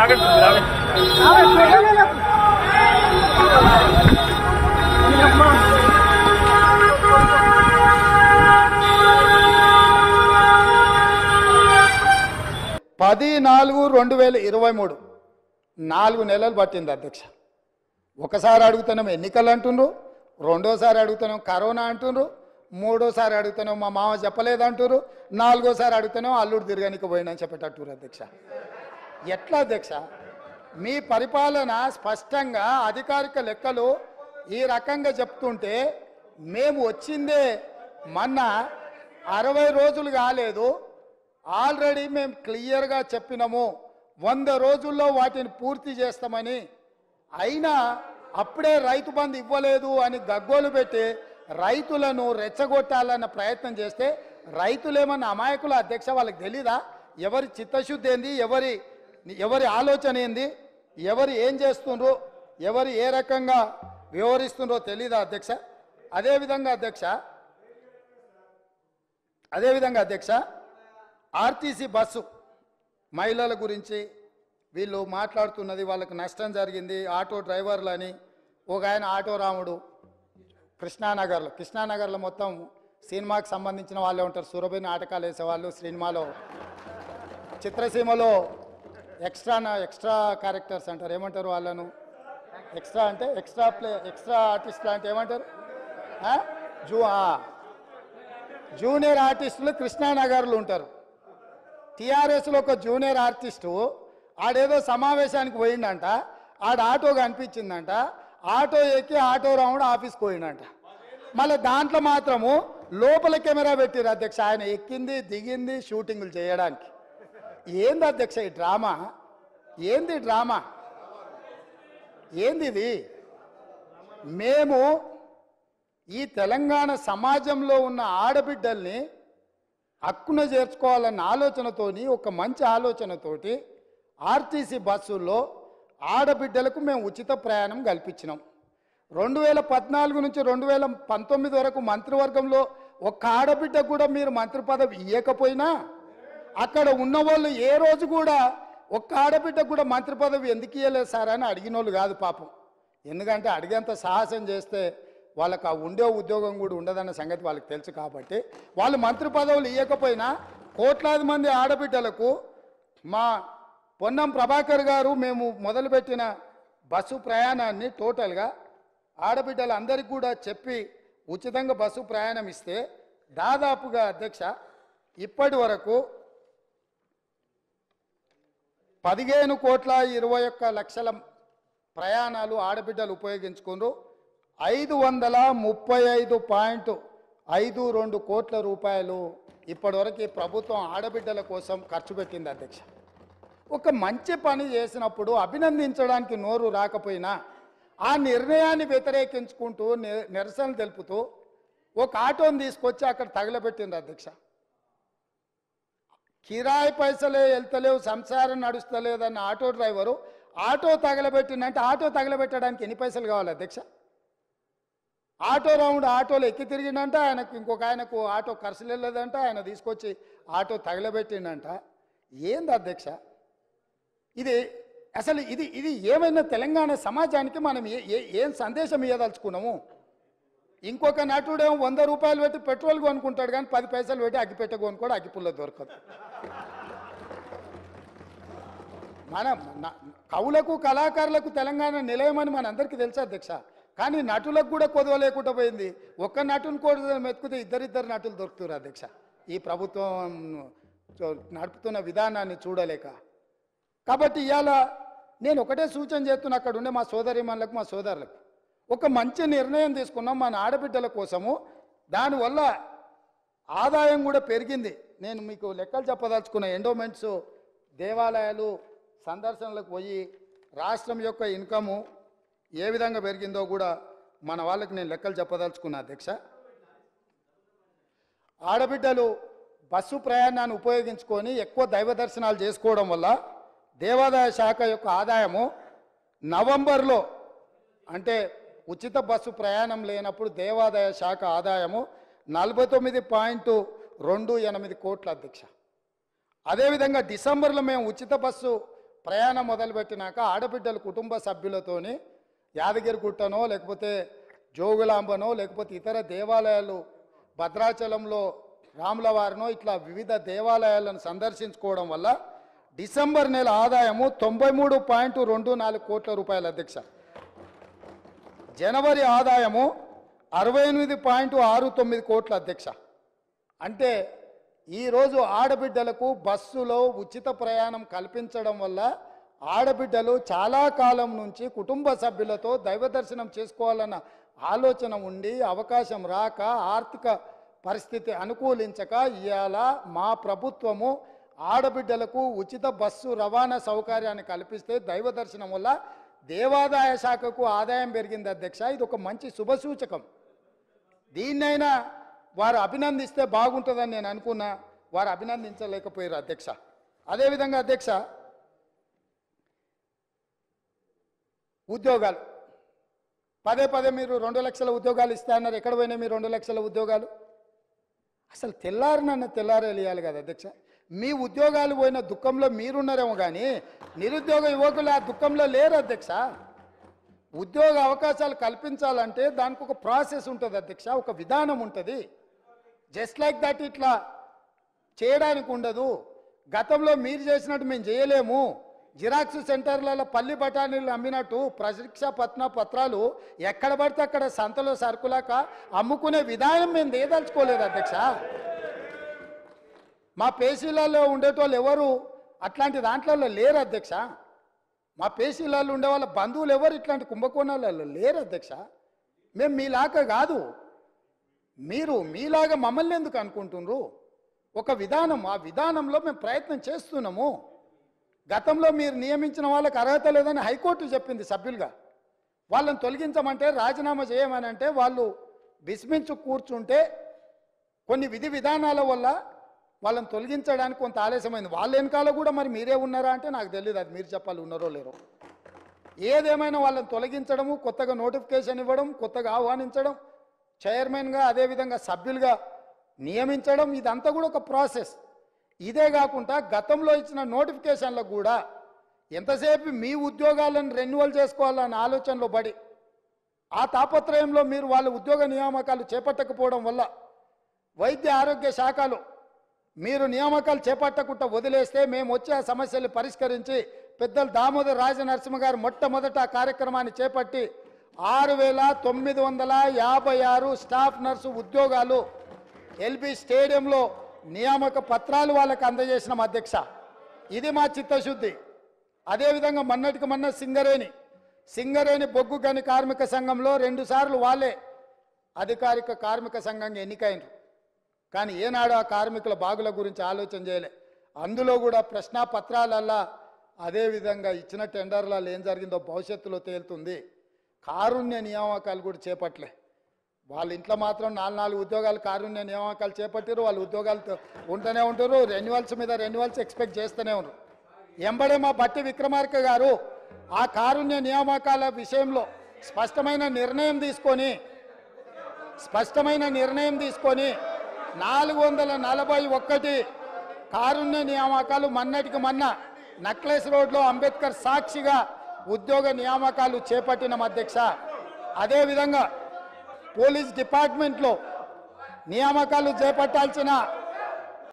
(10/4/2023) 4 నెలలు పట్టింది అధ్యక్ష. ఒకసారి అడుగుతున్నాం ఎన్నికలు అంటుండ్రు, రెండోసారి అడుగుతున్నాం కరోనా అంటుండ్రు, మూడోసారి అడుగుతున్నాం మా మామ చెప్పలేదంటారు, నాలుగోసారి అడుగుతున్నాం అల్లుడు తిరగనికి పోయిందని చెప్పేటట్టు అధ్యక్ష. ఎట్లా అధ్యక్ష? మీ పరిపాలన స్పష్టంగా అధికారిక లెక్కలు ఈ రకంగా చెప్తుంటే మేము వచ్చిందే మొన్న 60 రోజులు కాలేదు, ఆల్రెడీ మేము క్లియర్గా చెప్పినాము 100 రోజుల్లో వాటిని పూర్తి చేస్తామని. అయినా అప్పుడే రైతు బంధు ఇవ్వలేదు అని గగ్గోలు పెట్టి రైతులను రెచ్చగొట్టాలన్న ప్రయత్నం చేస్తే రైతులేమన్నా అమాయకుల అధ్యక్ష? వాళ్ళకి తెలీదా ఎవరి చిత్తశుద్ధి ఏంది, ఎవరి ఆలోచన ఏంది, ఎవరు ఏం చేస్తుండ్రో, ఎవరు ఏ రకంగా వ్యవహరిస్తుండ్రో తెలీదా అధ్యక్ష? అదేవిధంగా అధ్యక్ష ఆర్టీసీ బస్సు మహిళల గురించి వీళ్ళు మాట్లాడుతున్నది, వాళ్ళకి నష్టం జరిగింది ఆటో డ్రైవర్లని. ఒక ఆయన ఆటో రాముడు కృష్ణానగర్లో మొత్తం సినిమాకి సంబంధించిన వాళ్ళే ఉంటారు, సురభి నాటకాలు వేసేవాళ్ళు, సినిమాలో చిత్రసీమలో ఎక్స్ట్రా క్యారెక్టర్స్ అంటారు, ఏమంటారు వాళ్ళను? ఎక్స్ట్రా అంటే ఎక్స్ట్రా ఆర్టిస్టులు అంటే ఏమంటారు? జూనియర్ ఆర్టిస్టులు కృష్ణానగర్లు ఉంటారు. టీఆర్ఎస్లో ఒక జూనియర్ ఆర్టిస్టు ఆడేదో సమావేశానికి పోయిందంట, ఆడ ఆటో కనిపించిందంట, ఆటో ఎక్కి ఆటో రాముడు ఆఫీస్కి పోయిందంట. మళ్ళీ దాంట్లో మాత్రము లోపల కెమెరా పెట్టిరు అధ్యక్ష, ఆయన ఎక్కింది దిగింది షూటింగులు చేయడానికి. ఏంది అధ్యక్ష ఈ డ్రామా? ఏంది డ్రామా? ఏంది ఇది? మేము ఈ తెలంగాణ సమాజంలో ఉన్న ఆడబిడ్డల్ని హక్కున చేర్చుకోవాలన్న ఆలోచనతోని, ఒక మంచి ఆలోచనతోటి ఆర్టీసీ బస్సుల్లో ఆడబిడ్డలకు మేము ఉచిత ప్రయాణం కల్పించినాం. 2014 నుంచి 2019 వరకు మంత్రివర్గంలో ఒక్క ఆడబిడ్డకు కూడా మీరు మంత్రి పదవి ఇవ్వకపోయినా అక్కడ ఉన్నవాళ్ళు ఏ రోజు కూడా ఒక్క ఆడబిడ్డకు కూడా మంత్రి పదవి ఎందుకు ఇవ్వలేదు సార్ అని అడిగిన వాళ్ళు కాదు పాపం. ఎందుకంటే అడిగేంత సాహసం చేస్తే వాళ్ళకు ఆ ఉండే ఉద్యోగం కూడా ఉండదన్న సంగతి వాళ్ళకి తెలుసు. కాబట్టి వాళ్ళు మంత్రి పదవులు ఇవ్వకపోయినా కోట్లాది మంది ఆడబిడ్డలకు మా పొన్నం ప్రభాకర్ గారు మేము మొదలుపెట్టిన బస్సు ప్రయాణాన్ని టోటల్గా ఆడబిడ్డలందరికీ కూడా చెప్పి ఉచితంగా బస్సు ప్రయాణం ఇస్తే దాదాపుగా అధ్యక్ష ఇప్పటి వరకు 15,21,00,000 ప్రయాణాలు ఆడబిడ్డలు ఉపయోగించుకున్నారు. 535.52 కోట్ల రూపాయలు ఇప్పటివరకు ప్రభుత్వం ఆడబిడ్డల కోసం ఖర్చు పెట్టింది అధ్యక్ష. ఒక మంచి పని చేసినప్పుడు అభినందించడానికి నోరు రాకపోయినా ఆ నిర్ణయాన్ని వ్యతిరేకించుకుంటూ నిరసన తెలుపుతూ ఒక ఆటోని తీసుకొచ్చి అక్కడ తగలబెట్టింది అధ్యక్ష. కిరాయి పైసలే వెళ్తలేవు, సంసారం నడుస్తలేదన్న ఆటో డ్రైవరు ఆటో తగలబెట్టిందంటే ఆటో తగలబెట్టడానికి ఎన్ని పైసలు కావాలి అధ్యక్ష? ఆటో రౌండ్ ఆటోలో ఎక్కి తిరిగిందంట, ఆయనకు ఇంకొక ఆయనకు ఆటో ఖర్చులు వెళ్ళదంట, ఆయన తీసుకొచ్చి ఆటో తగలబెట్టిందంట. ఏంది అధ్యక్ష ఇది? అసలు ఇది ఏమైనా తెలంగాణ సమాజానికి మనం ఏం సందేశం ఇవ్వదలుచుకున్నాము? ఇంకొక నటుడేమో 100 రూపాయలు పెట్టి పెట్రోల్ కొనుక్కుంటాడు, కానీ 10 పైసలు పెట్టి అగ్గిపెట్ట కొనుక్కోడు, అగ్గిపుల్ల దొరకదు. మన కవులకు కళాకారులకు తెలంగాణ నిలయమని మనందరికీ తెలుసు అధ్యక్ష. కానీ నటులకు కూడా కొదవ లేకుండా పోయింది. ఒక్క నటుని కూడా మెతుకుతే ఇద్దరిద్దరు నటులు దొరుకుతారు అధ్యక్ష. ఈ ప్రభుత్వం నడుపుతున్న విధానాన్ని చూడలేక. కాబట్టి ఇవాళ నేను ఒకటే సూచన చేస్తున్నా, అక్కడ ఉండే మా సోదరిమణులకు మా సోదరులకు ఒక మంచి నిర్ణయం తీసుకున్నాం మన ఆడబిడ్డల కోసము. దానివల్ల ఆదాయం కూడా పెరిగింది. నేను మీకు లెక్కలు చెప్పదలుచుకున్న ఎండోమెంట్స్ దేవాలయాలు సందర్శనలకు పోయి రాష్ట్రం యొక్క ఇన్కము ఏ విధంగా పెరిగిందో కూడా మన వాళ్ళకి నేను లెక్కలు చెప్పదలుచుకున్నా అధ్యక్ష. ఆడబిడ్డలు బస్సు ప్రయాణాన్ని ఉపయోగించుకొని ఎక్కువ దైవ దర్శనాలు చేసుకోవడం వల్ల దేవాదాయ శాఖ యొక్క ఆదాయము నవంబర్లో, అంటే ఉచిత బస్సు ప్రయాణం లేనప్పుడు దేవాదాయ శాఖ ఆదాయము 49.28 కోట్ల అధ్యక్ష. అదేవిధంగా డిసెంబర్లో మేము ఉచిత బస్సు ప్రయాణం మొదలుపెట్టినాక ఆడబిడ్డలు కుటుంబ సభ్యులతోని యాదగిరిగుట్టనో లేకపోతే జోగులాంబనో లేకపోతే ఇతర దేవాలయాలు భద్రాచలంలో రాములవారినో ఇట్లా వివిధ దేవాలయాలను సందర్శించుకోవడం వల్ల డిసెంబర్ నెల ఆదాయము 93.24 కోట్ల రూపాయల అధ్యక్ష. జనవరి ఆదాయము 68.69 కోట్ల అధ్యక్ష. అంటే ఈరోజు ఆడబిడ్డలకు బస్సులో ఉచిత ప్రయాణం కల్పించడం వల్ల ఆడబిడ్డలు చాలా కాలం నుంచి కుటుంబ సభ్యులతో దైవ దర్శనం చేసుకోవాలన్న ఆలోచన ఉండి అవకాశం రాక ఆర్థిక పరిస్థితి అనుకూలించక ఇవాళ మా ప్రభుత్వము ఆడబిడ్డలకు ఉచిత బస్సు రవాణా సౌకర్యాన్ని కల్పిస్తే దైవ దర్శనం వల్ల దేవాదాయ శాఖకు ఆదాయం పెరిగింది అధ్యక్ష. ఇది ఒక మంచి శుభసూచకం. దీన్నైనా వారు అభినందిస్తే బాగుంటుందని నేను అనుకున్నా. వారు అభినందించలేకపోయారు అధ్యక్ష. అదేవిధంగా అధ్యక్ష ఉద్యోగాలు పదే మీరు 2 లక్షల ఉద్యోగాలు ఇస్తారన్నారు. ఎక్కడ పోయినాయి మీ 2 లక్షల ఉద్యోగాలు? అసలు తెల్లారేయాలి కదా అధ్యక్ష. మీ ఉద్యోగాలు పోయిన దుఃఖంలో మీరున్నారేమో కానీ నిరుద్యోగ యువకులు ఆ దుఃఖంలో లేరు అధ్యక్ష. ఉద్యోగ అవకాశాలు కల్పించాలంటే దానికి ఒక ప్రాసెస్ ఉంటుంది అధ్యక్ష, ఒక విధానం ఉంటుంది. జస్ట్ లైక్ దట్ ఇట్లా చేయడానికి ఉండదు. గతంలో మీరు చేసినట్టు మేము చేయలేము. జిరాక్స్ సెంటర్లలో పల్లి బఠానీలు అమ్మినట్టు పరీక్ష పత్రాలు ఎక్కడ పడితే అక్కడ సంతలో సరుకులాక అమ్ముకునే విధానం మేము దేదలుచుకోలేదు అధ్యక్ష. మా పేషీలలో ఉండేటోళ్ళు ఎవరు అట్లాంటి దాంట్లో లేరు అధ్యక్ష. మా పేషీలలో ఉండే వాళ్ళ బంధువులు ఎవరు ఇట్లాంటి కుంభకోణాలలో లేరు అధ్యక్ష. మేము మీలాగా కాదు, మీరు మీలాగా మమ్మల్ని ఎందుకు అనుకుంటున్నారు? ఒక విధానం, ఆ విధానంలో మేము ప్రయత్నం చేస్తున్నాము. గతంలో మీరు నియమించిన వాళ్ళకి అర్హత లేదని హైకోర్టు చెప్పింది సభ్యులుగా. వాళ్ళని తొలగించమంటే రాజీనామా చేయమని అంటే వాళ్ళు విస్మించు కూర్చుంటే కొన్ని విధి విధానాల వల్ల వాళ్ళని తొలగించడానికి కొంత ఆలస్యమైంది. వాళ్ళ వెనకాల కూడా మరి మీరే ఉన్నారా అంటే నాకు తెలియదు, అది మీరు చెప్పాలి ఉన్నారో లేరో. ఏదేమైనా వాళ్ళని తొలగించడము, కొత్తగా నోటిఫికేషన్ ఇవ్వడం, కొత్తగా ఆహ్వానించడం, చైర్మన్గా అదేవిధంగా సభ్యులుగా నియమించడం, ఇదంతా కూడా ఒక ప్రాసెస్. ఇదే కాకుండా గతంలో ఇచ్చిన నోటిఫికేషన్లకు కూడా ఎంతసేపు మీ ఉద్యోగాలను రెన్యువల్ చేసుకోవాలన్న ఆలోచనలో పడి ఆ తాపత్రయంలో మీరు వాళ్ళ ఉద్యోగ నియామకాలు చేపట్టకపోవడం వల్ల వైద్య ఆరోగ్య శాఖలో మీరు నియామకాలు చేపట్టకుండా వదిలేస్తే మేము వచ్చి ఆ సమస్యలు పరిష్కరించి పెద్దలు దామోదర్ రాజనరసింహ గారు మొట్టమొదట ఆ కార్యక్రమాన్ని చేపట్టి 6,956 స్టాఫ్ నర్సు ఉద్యోగాలు ఎల్బీ స్టేడియంలో నియామక పత్రాలు వాళ్ళకి అందజేసినాం అధ్యక్ష. ఇది మా చిత్తశుద్ధి. అదేవిధంగా మొన్నటికి మొన్న సింగరేణి బొగ్గు గని కార్మిక సంఘంలో 2 సార్లు వాళ్ళే అధికారిక కార్మిక సంఘంగా ఎన్నికైనరు. కానీ ఏనాడు ఆ కార్మికుల బాగుల గురించి ఆలోచన చేయలే. అందులో కూడా ప్రశ్నాపత్రాలల్లా అదేవిధంగా ఇచ్చిన టెండర్లలో ఏం జరిగిందో భవిష్యత్తులో తేలుతుంది. కారుణ్య నియామకాలు కూడా చేపట్టలే. వాళ్ళ ఇంట్లో మాత్రం 4 ఉద్యోగాలు కారుణ్య నియామకాలు చేపట్టారు. వాళ్ళు ఉద్యోగాలు ఉంటూనే ఉంటారు, రెన్యువల్స్ ఎక్స్పెక్ట్ చేస్తూనే ఉన్నారు. ఎంబడే మా బట్టి విక్రమార్క గారు ఆ కారుణ్య నియామకాల విషయంలో స్పష్టమైన నిర్ణయం తీసుకొని 441 కారుణ్య నియామకాలు మొన్నటికి మొన్న నక్లెస్ రోడ్లో అంబేద్కర్ సాక్షిగా ఉద్యోగ నియామకాలు చేపట్టిన అధ్యక్ష. అదేవిధంగా పోలీస్ డిపార్ట్మెంట్లో నియామకాలు చేపట్టాల్సిన